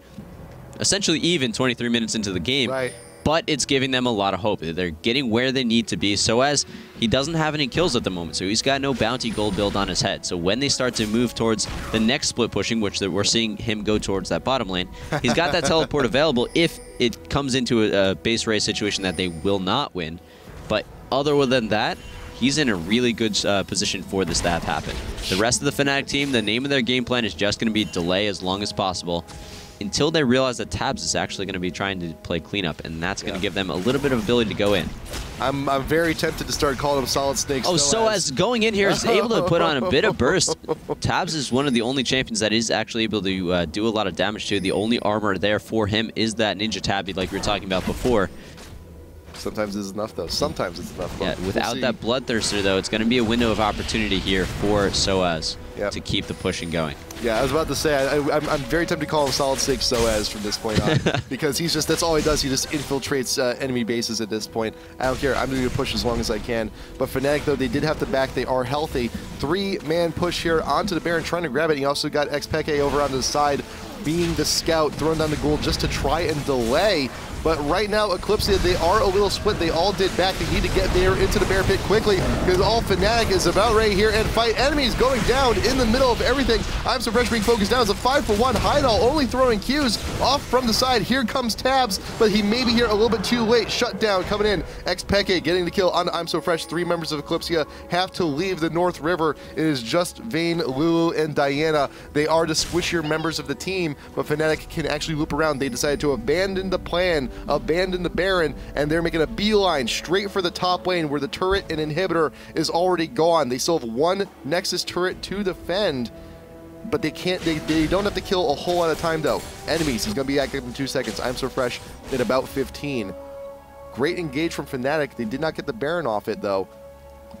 B: essentially even 23 minutes into the game.
A: Right.
B: But it's giving them a lot of hope. They're getting where they need to be. Soaz, he doesn't have any kills at the moment, so he's got no bounty gold build on his head. So when they start to move towards the next split pushing, which we're seeing him go towards that bottom lane, he's got that teleport available if it comes into a base race situation that they will not win. But other than that, he's in a really good position for this to have happen. The rest of the Fnatic team, the name of their game plan is just going to be delay as long as possible until they realize that Tabs is actually going to be trying to play cleanup, and that's going to give them a little bit of ability to go in.
A: I'm very tempted to start calling them Solid Snakes.
B: Oh, Soaz going in here is able to put on a bit of burst. Tabs is one of the only champions that is actually able to do a lot of damage to. The only armor there for him is that Ninja Tabby like we were talking about before.
A: Sometimes it's enough, though. Sometimes it's enough.
B: Yeah, without that Bloodthirster, though, it's going to be a window of opportunity here for Soaz to keep the pushing going.
A: Yeah, I was about to say, I'm very tempted to call him Solid Snake Soaz from this point on, because he's just, that's all he does. He just infiltrates enemy bases at this point. I don't care. I'm going to push as long as I can. But Fnatic, though, they did have to back. They are healthy. 3-man push here onto the Baron, trying to grab it. He also got XPK over on the side, being the scout, throwing down the ghoul just to try and delay. But right now, Eclypsia, they are a little split. They all did back. They need to get there into the bear pit quickly, because all Fnatic is about right here and fight. Enemies going down in the middle of everything. I'm So Fresh being focused down. It's a 5-for-1. Heidel only throwing Qs off from the side. Here comes Tabs, but he may be here a little bit too late. Shutdown coming in. XPK getting the kill on I'm So Fresh. 3 members of Eclypsia have to leave the North River. It is just Vayne, Lulu, and Diana. They are the squishier members of the team, but Fnatic can actually loop around. They decided to abandon the plan, abandon the Baron, and they're making a beeline straight for the top lane where the turret and inhibitor is already gone. They still have 1 Nexus turret to defend, but they can't. They don't have to kill a whole lot of time, though. Enemies, he's going to be active in 2 seconds. I'm So Fresh in about 15. Great engage from Fnatic. They did not get the Baron off it, though,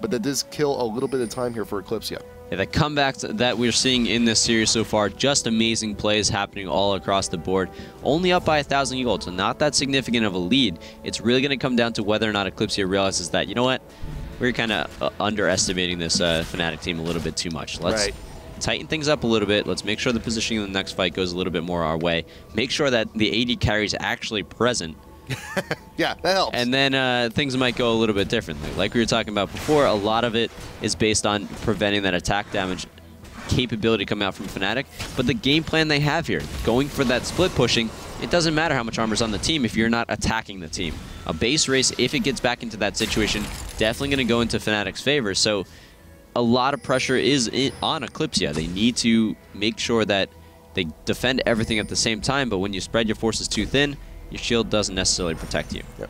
A: but that does kill a little bit of time here for Eclypsia.
B: Yeah, the comebacks that we're seeing in this series so far, just amazing plays happening all across the board. Only up by 1,000 gold, so not that significant of a lead. It's really going to come down to whether or not Eclypsia realizes that, you know what, we're kind of underestimating this Fnatic team a little bit too much. Let's tighten things up a little bit. Let's make sure the positioning in the next fight goes a little bit more our way. Make sure that the AD carry is actually present.
A: Yeah, that helps.
B: And then things might go a little bit differently. Like we were talking about before, a lot of it is based on preventing that attack damage capability coming out from Fnatic. But the game plan they have here, going for that split pushing, it doesn't matter how much armor's on the team if you're not attacking the team. A base race, if it gets back into that situation, definitely going to go into Fnatic's favor. So a lot of pressure is on Eclypsia. They need to make sure that they defend everything at the same time, but when you spread your forces too thin, your shield doesn't necessarily protect you.
A: Yep.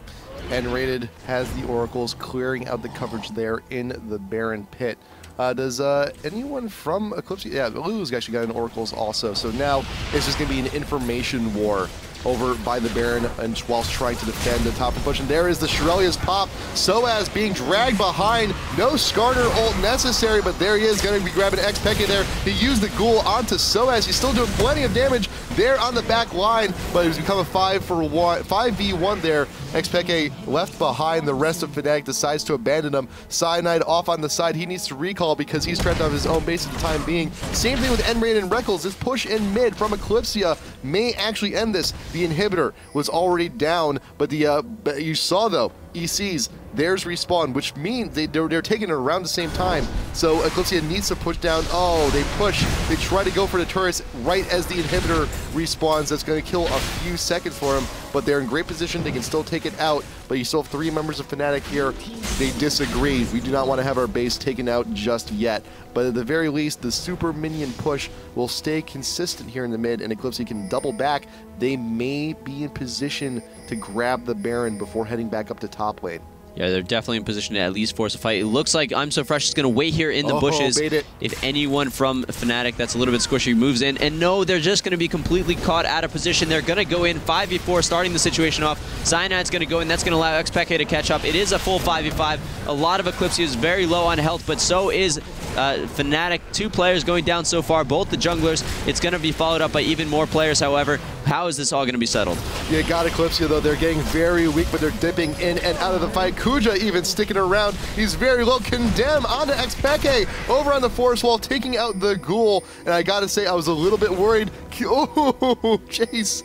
A: And Rated has the Oracles clearing out the coverage there in the Baron pit. Does anyone from Eclypsia? Yeah, Lulu's actually got an Oracles also. So now it's just going to be an information war over by the Baron and whilst trying to defend the top of push. And there is the Shurelya's pop. Soaz being dragged behind. No Skarner ult necessary, but there he is going to be grabbing Xpeke there. He used the Ghoul onto Soaz. He's still doing plenty of damage there on the back line, but it's become a 5v1 there. Xpeke left behind. The rest of Fnatic decides to abandon him. Cyanide off on the side. He needs to recall because he's trapped on his own base at the time being. Same thing with Enraid and Reckles. This push in mid from Eclypsia may actually end this. The inhibitor was already down, but the you saw though, ECs, there's respawn, which means they're taking it around the same time. So Eclypsia needs to push down. Oh, they push. They try to go for the turrets right as the inhibitor respawns. That's going to kill a few seconds for him, but they're in great position. They can still take it out, but you still have 3 members of Fnatic here. They disagree. We do not want to have our base taken out just yet, but at the very least, the super minion push will stay consistent here in the mid, and Eclypsia can double back. They may be in position to grab the Baron before heading back up to top lane.
B: Yeah, they're definitely in position to at least force a fight. It looks like I'm So Fresh is going to wait here in the bushes.
A: Bait it.
B: If anyone from Fnatic that's a little bit squishy moves in, and no, they're just going to be completely caught out of position. They're going to go in 5v4, starting the situation off. Cyanide's going to go in. That's going to allow Xpeke to catch up. It is a full 5v5. A lot of Eclypsia is very low on health, but so is Fnatic. 2 players going down so far, both the junglers. It's going to be followed up by even more players, however. How is this all going to be settled?
A: You got Eclypsia, though. They're getting very weak, but they're dipping in and out of the fight. Kuja even sticking around. He's very low. Condemn onto Xpeke over on the forest wall, taking out the Ghoul. And I got to say, I was a little bit worried. Oh, Chase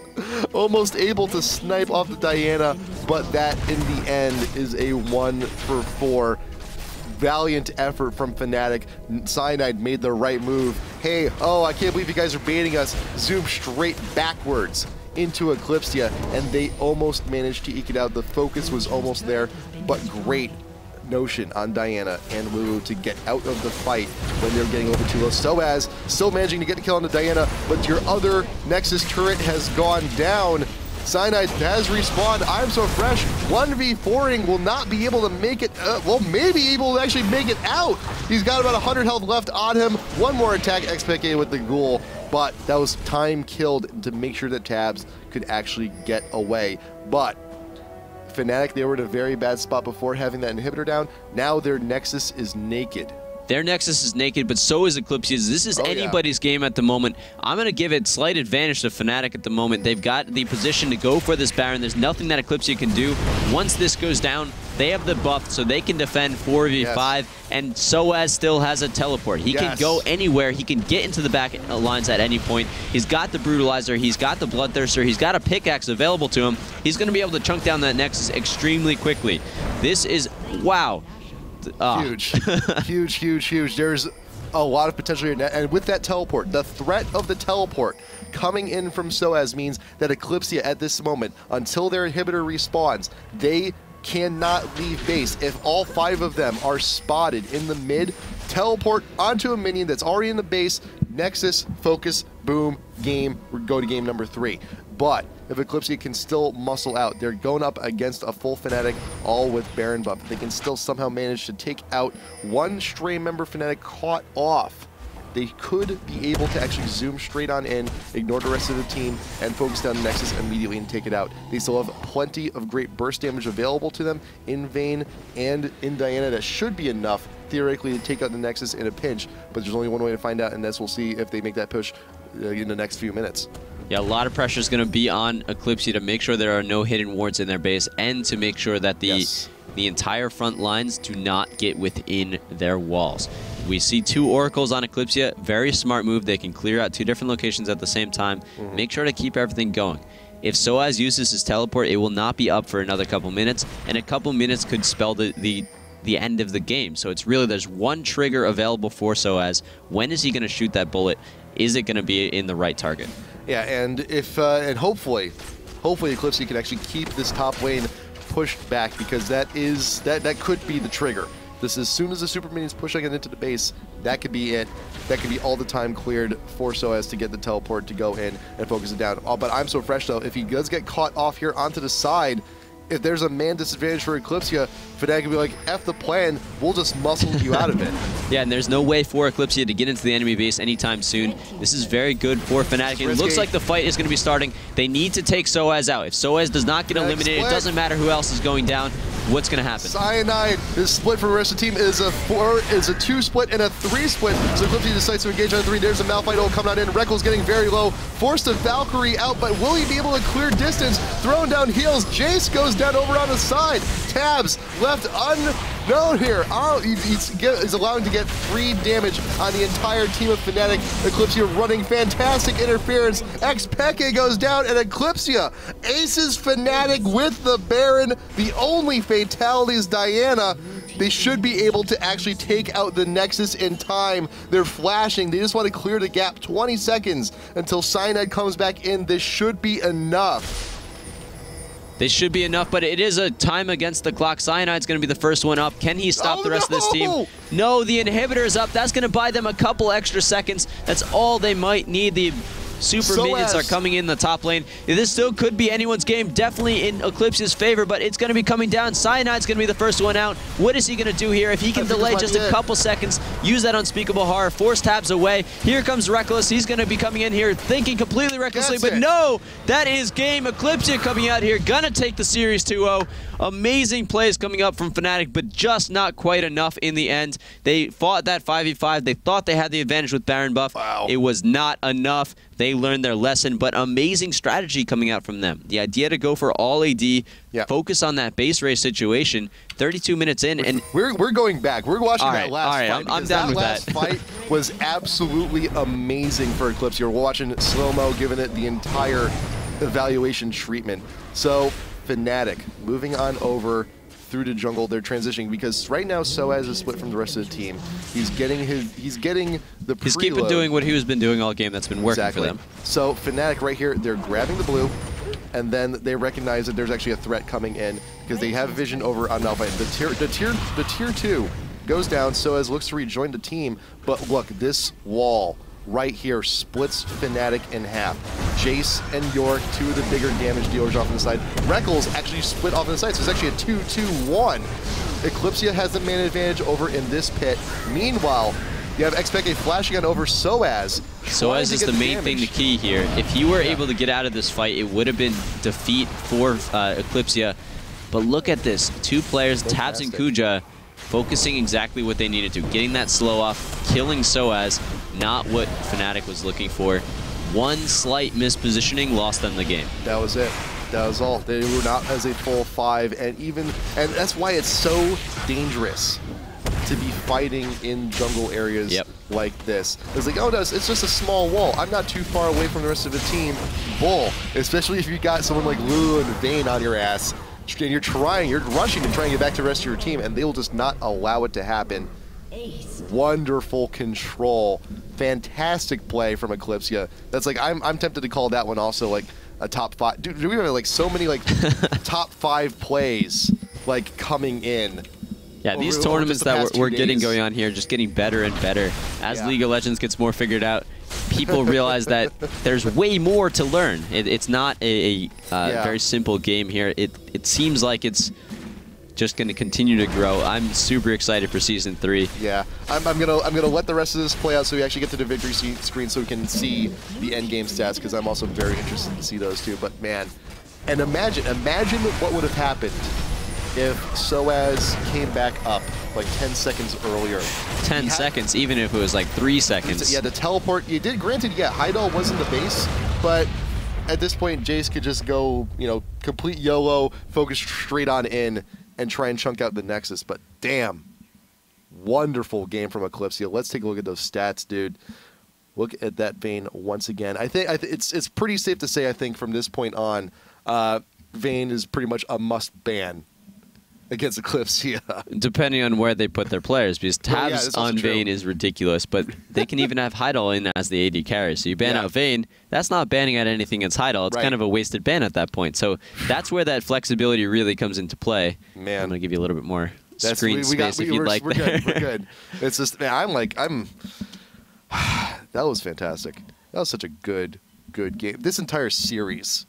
A: almost able to snipe off the Diana, but that in the end is a 1 for 4. Valiant effort from Fnatic. Cyanide made the right move. Hey, oh, I can't believe you guys are baiting us. Zoom straight backwards into Eclypsia, and they almost managed to eke it out. The focus was almost there, but great notion on Diana and Lulu to get out of the fight when they're getting over too low. Soaz still managing to get the kill on the Diana, but your other Nexus turret has gone down. Cyanide has respawned. I'm So Fresh 1v4ing will not be able to make it, well, maybe able to actually make it out. He's got about 100 health left on him. One more attack, Xpeke with the Ghoul, but that was time killed to make sure that Tabs could actually get away. But Fnatic, they were in a very bad spot before having that inhibitor down. Now their Nexus is naked.
B: Their Nexus is naked, but so is Eclypsia's. This is anybody's game at the moment. I'm going to give it slight advantage to Fnatic at the moment. They've got the position to go for this Baron. There's nothing that Eclypsia can do. Once this goes down, they have the buff, so they can defend 4v5, yes. And Soaz still has a teleport. He can go anywhere. He can get into the back lines at any point. He's got the Brutalizer. He's got the Bloodthirster. He's got a pickaxe available to him. He's going to be able to chunk down that Nexus extremely quickly. This is, wow.
A: Huge, huge, huge, huge. There's a lot of potential here. And with that teleport, the threat of the teleport coming in from Soaz means that Eclypsia at this moment, until their inhibitor respawns, they cannot leave base. If all 5 of them are spotted in the mid, teleport onto a minion that's already in the base, Nexus, focus, boom, game, go to game number 3. But if Eclypsia can still muscle out, they're going up against a full Fnatic, all with Baron buff. They can still somehow manage to take out one stray member Fnatic caught off. They could be able to actually zoom straight on in, ignore the rest of the team, and focus down the Nexus immediately and take it out. They still have plenty of great burst damage available to them in Vayne and in Diana. That should be enough, theoretically, to take out the Nexus in a pinch, but there's only one way to find out, and that's we'll see if they make that push in the next few minutes.
B: Yeah, a lot of pressure is going to be on Eclypsia to make sure there are no hidden wards in their base and to make sure that the entire front lines do not get within their walls. We see 2 Oracles on Eclypsia. Very smart move. They can clear out 2 different locations at the same time. Make sure to keep everything going. If Soaz uses his teleport, it will not be up for another couple minutes, and a couple minutes could spell the the end of the game. So it's really, there's one trigger available for Soaz. When is he going to shoot that bullet? Is it going to be in the right target?
A: Yeah, and if and hopefully Eclypsia can actually keep this top lane pushed back, because that could be the trigger. This, as soon as the super minion's pushing it into the base, that could be it. That could be all the time cleared for Soaz to get the teleport to go in and focus it down. Oh, but I'm so fresh though. If he does get caught off here onto the side, if there's a man disadvantage for Eclypsia, Fnatic could be like, F the plan, we'll just muscle you out of it.
B: Yeah, and there's no way for Eclypsia to get into the enemy base anytime soon. This is very good for Fnatic. It looks like the fight is going to be starting. They need to take Soaz out. If Soaz does not get eliminated, it doesn't matter who else is going down. What's going to happen?
A: Cyanide is split from the rest of the team. Is a 2 split and a 3 split. So Eclypsia decides to engage on 3. There's a Malphite ult coming out in. Reckl's getting very low. Forced a Valkyrie out, but will he be able to clear distance? Throwing down heals. Jace goes down over on the side. Tabs left unknown here. Oh, he's allowing to get 3 damage on the entire team of Fnatic. Eclypsia running fantastic interference. Xpeke goes down, and Eclypsia aces Fnatic with the Baron. The only fatality is Diana. They should be able to actually take out the Nexus in time. They're flashing. They just want to clear the gap. 20 seconds until Cyanide comes back in. This should be enough.
B: This should be enough, but it is a time against the clock. Cyanide's going to be the first one up. Can he stop the rest of this team? No, the inhibitor is up. That's going to buy them a couple extra seconds. That's all they might need. The super minions are coming in the top lane. This still could be anyone's game, definitely in Eclypsia's favor, but it's going to be coming down. Cyanide's going to be the first one out. What is he going to do here? If he can delay just a couple seconds, use that unspeakable horror, force Tabs away. Here comes Reckless. He's going to be coming in here thinking completely recklessly, but no, that is game. Eclypsia coming out here, going to take the series 2-0. Amazing plays coming up from Fnatic, but just not quite enough in the end. They fought that 5v5. They thought they had the advantage with Baron buff.
A: Wow.
B: It was not enough. They learned their lesson, but amazing strategy coming out from them. The idea to go for all AD, focus on that base race situation. 32 minutes in, and
A: we're going back. We're watching that last fight.
B: I'm down with that.
A: That last fight was absolutely amazing for Eclypsia. We're watching slow-mo, giving it the entire evaluation treatment. So Fnatic moving on over through the jungle. They're transitioning because right now Soaz is split from the rest of the team. He's getting the preload.
B: He's keeping doing what he's been doing all game. That's been working for them.
A: So Fnatic right here, they're grabbing the blue, and then they recognize that there's actually a threat coming in because they have vision over on Malphite. The tier 2 goes down. Soaz looks to rejoin the team, but look, this wall right here splits Fnatic in half. Jace and Yorick, 2 of the bigger damage dealers off on the side. Reckles actually split off on the side, so it's actually a 2-2-1. Eclypsia has the man advantage over in this pit. Meanwhile, you have Xpeke flashing on over Soaz.
B: Soaz is the main thing, the key here. If he were able to get out of this fight, it would have been defeat for Eclypsia. But look at this. 2 players, Tabs and Kuja, focusing exactly what they needed to. Getting that slow off, killing Soaz. Not what Fnatic was looking for. One slight mispositioning lost them the game.
A: That was it. That was all. They were not as a full 5, and that's why it's so dangerous to be fighting in jungle areas like this. It's like, oh no, it's just a small wall. I'm not too far away from the rest of the team. Bull. Especially if you got someone like Lulu and Vayne on your ass, and you're rushing and trying to get back to the rest of your team, and they will just not allow it to happen. Wonderful control. Fantastic play from Eclypsia. That's like, I'm tempted to call that one also like a top 5. Dude, we have like so many like top 5 plays like coming in.
B: Yeah, these tournaments that we're getting going on here, just getting better and better. As League of Legends gets more figured out, people realize that there's way more to learn. It's not a very simple game here. It seems like it's just going to continue to grow. I'm super excited for Season 3. Yeah,
A: I'm gonna let the rest of this play out so we actually get to the victory screen so we can see the end game stats, because I'm also very interested to see those too. But man, and imagine what would have happened if Soaz came back up like 10 seconds earlier.
B: 10 seconds, even if it was like 3 seconds.
A: Yeah, the teleport, you did, granted, Heidel was in the base, but at this point, Jace could just go, complete YOLO, focus straight on in, and try and chunk out the Nexus. But damn, wonderful game from Eclypsia. Let's take a look at those stats, dude. Look at that Vayne once again. I think it's pretty safe to say, I think, from this point on, Vayne is pretty much a must ban against Eclypsia.
B: Depending on where they put their players, because tabs on
A: true.
B: Vayne is ridiculous, but they can even have Heidel in as the AD carry. So you ban out Vayne, that's not banning out anything against Heidel. It's kind of a wasted ban at that point. So that's where that flexibility really comes into play.
A: Man.
B: I'm going to give you a little bit more screen space if you'd like.
A: We're good. We're good. It's just, man, that was fantastic. That was such a good game. This entire series.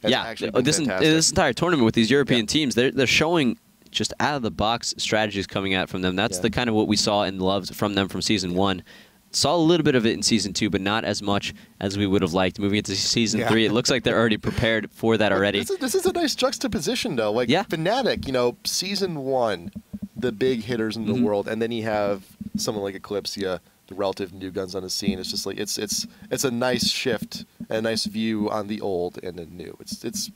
B: This entire tournament with these European teams, they're showing just out of the box strategies coming out from them. That's the kind of what we saw and loved from them from Season 1. Saw a little bit of it in Season 2, but not as much as we would have liked. Moving into Season 3, it looks like they're already prepared for that already.
A: This is a nice juxtaposition, though. Like Fnatic, Season 1, the big hitters in the world, and then you have someone like Eclypsia, the relative new guns on the scene. It's just like it's a nice shift, a nice view on the old and the new. It's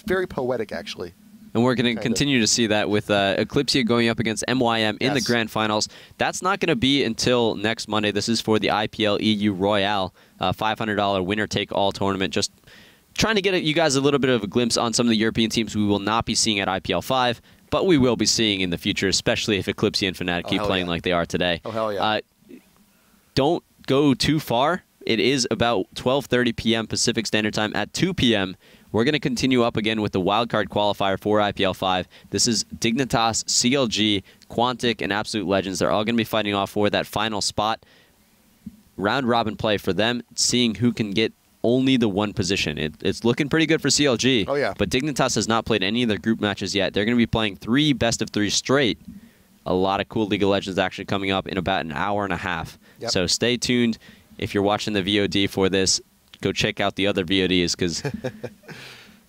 A: very poetic, actually.
B: And we're going to continue to see that with Eclypsia going up against MYM in the grand finals. That's not going to be until next Monday. This is for the IPL EU Royale, $500 winner-take-all tournament. Just trying to get you guys a little bit of a glimpse on some of the European teams we will not be seeing at IPL 5, but we will be seeing in the future, especially if Eclypsia and Fnatic keep playing like they are today.
A: Oh, hell yeah.
B: Don't go too far. It is about 12:30 p.m. Pacific Standard Time. At 2 p.m., we're going to continue up again with the wildcard qualifier for IPL 5. This is Dignitas, CLG, Quantic, and Absolute Legends. They're all going to be fighting off for that final spot. Round-robin play for them, seeing who can get only the one position. It's looking pretty good for CLG.
A: Oh, yeah.
B: But Dignitas has not played any of their group matches yet. They're going to be playing 3 best-of-3 straight. A lot of cool League of Legends action coming up in about an hour and a half.
A: Yep.
B: So stay tuned. If you're watching the VOD for this, go check out the other VODs because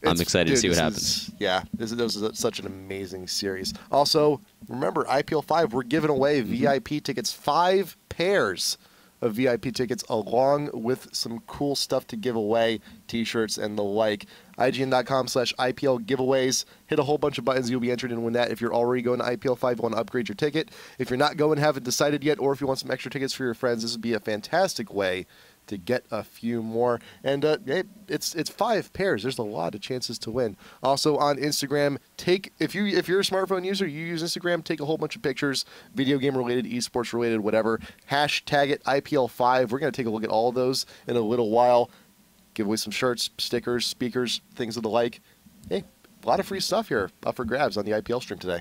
B: I'm excited to see what happens.
A: This was such an amazing series. Also, remember, IPL 5, we're giving away VIP tickets, 5 pairs of VIP tickets, along with some cool stuff to give away, T-shirts and the like. IGN.com/IPL giveaways. Hit a whole bunch of buttons. You'll be entered in to win that. If you're already going to IPL 5, you want to upgrade your ticket. If you're not going, haven't decided yet, or if you want some extra tickets for your friends, this would be a fantastic way to get a few more. And it's 5 pairs. There's a lot of chances to win. Also on Instagram, if you're a smartphone user, you use Instagram, take a whole bunch of pictures, video game related, esports related, whatever. Hashtag it IPL5. We're going to take a look at all of those in a little while. Give away some shirts, stickers, speakers, things of the like. Hey, a lot of free stuff here up for grabs on the IPL stream today.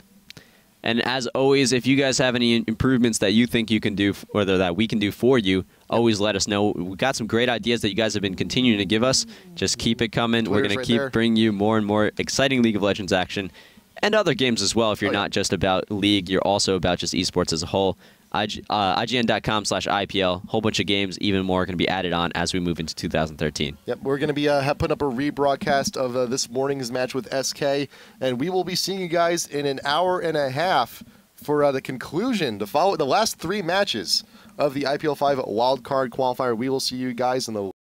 B: And as always, if you guys have any improvements that you think you can do, or that we can do for you, always let us know. We've got some great ideas that you guys have been continuing to give us. Just keep it coming. We're going to keep bringing you more and more exciting League of Legends action and other games as well. If you're not just about League, you're also about just esports as a whole. IGN.com/IPL. Whole bunch of games, even more, are going to be added on as we move into 2013.
A: Yep, we're going to be putting up a rebroadcast of this morning's match with SK, and we will be seeing you guys in an hour and a half for the conclusion, to follow the last 3 matches of the IPL 5 wildcard qualifier. We will see you guys in the